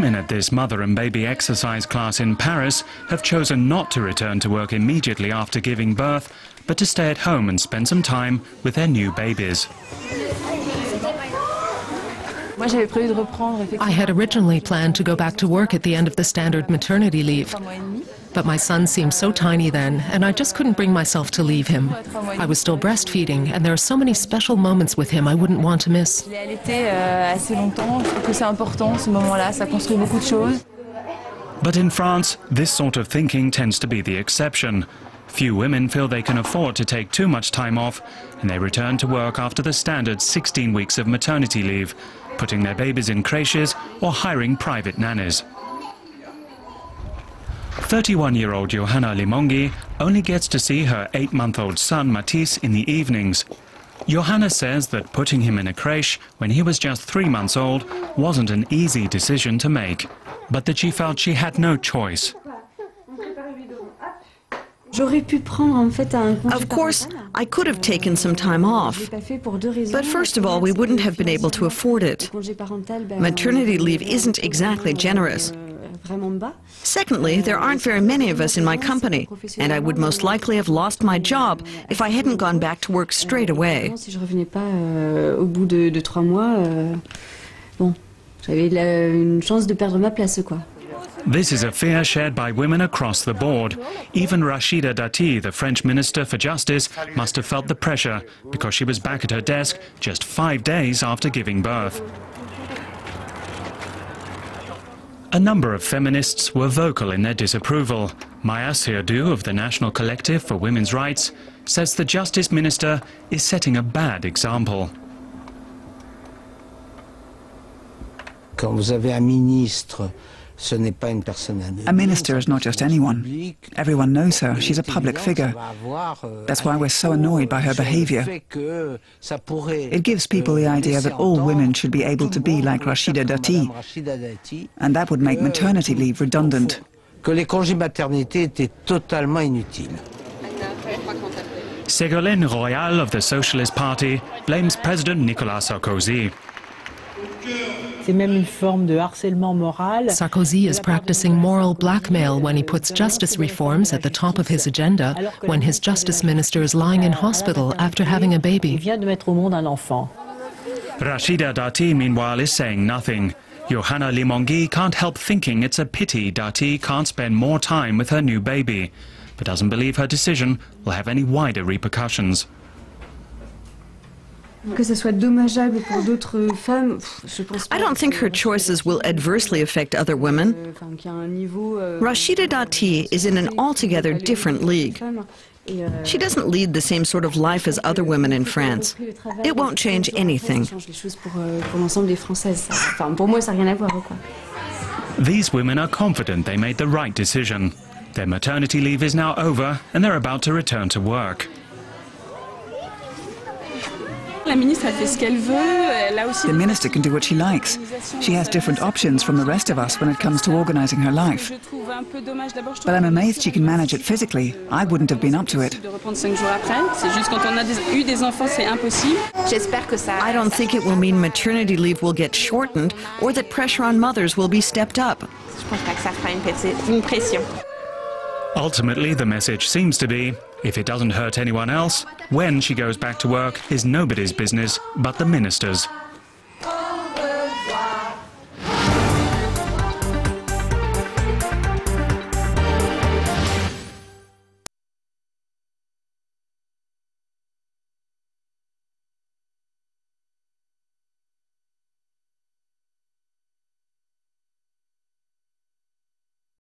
women at this mother and baby exercise class in Paris have chosen not to return to work immediately after giving birth, but to stay at home and spend some time with their new babies. I had originally planned to go back to work at the end of the standard maternity leave. But my son seemed so tiny then, and I just couldn't bring myself to leave him. I was still breastfeeding, and there are so many special moments with him I wouldn't want to miss. But in France, this sort of thinking tends to be the exception. Few women feel they can afford to take too much time off, and they return to work after the standard 16 weeks of maternity leave, putting their babies in creches or hiring private nannies. 31-year-old Johanna Limangi only gets to see her 8-month-old son Matisse in the evenings. Johanna says that putting him in a creche when he was just 3 months old wasn't an easy decision to make, but that she felt she had no choice. Of course, I could have taken some time off, but first of all, we wouldn't have been able to afford it. Maternity leave isn't exactly generous. Secondly, there aren't very many of us in my company, and I would most likely have lost my job if I hadn't gone back to work straight away. This is a fear shared by women across the board. Even Rachida Dati, the French Minister for Justice, must have felt the pressure because she was back at her desk just 5 days after giving birth. A number of feminists were vocal in their disapproval. Maya Surduts of the National Collective for Women's Rights says the Justice Minister is setting a bad example. Quand vous avez un ministre, a minister is not just anyone. Everyone knows her. She's a public figure. That's why we're so annoyed by her behavior. It gives people the idea that all women should be able to be like Rachida Dati, and that would make maternity leave redundant. Ségolène Royal of the Socialist Party blames President Nicholas Sarkozy. Sarkozy is practicing moral blackmail when he puts justice reforms at the top of his agenda when his justice minister is lying in hospital after having a baby. Rachida Dati, meanwhile, is saying nothing. Johanna Limangi can't help thinking it's a pity Dati can't spend more time with her new baby, but doesn't believe her decision will have any wider repercussions. I don't think her choices will adversely affect other women. Rachida Dati is in an altogether different league. She doesn't lead the same sort of life as other women in France. It won't change anything. These women are confident they made the right decision. Their maternity leave is now over and they're about to return to work. The minister can do what she likes. She has different options from the rest of us when it comes to organizing her life. But I'm amazed she can manage it physically. I wouldn't have been up to it. I don't think it will mean maternity leave will get shortened or that pressure on mothers will be stepped up. Ultimately, the message seems to be, if it doesn't hurt anyone else, when she goes back to work is nobody's business but the minister's.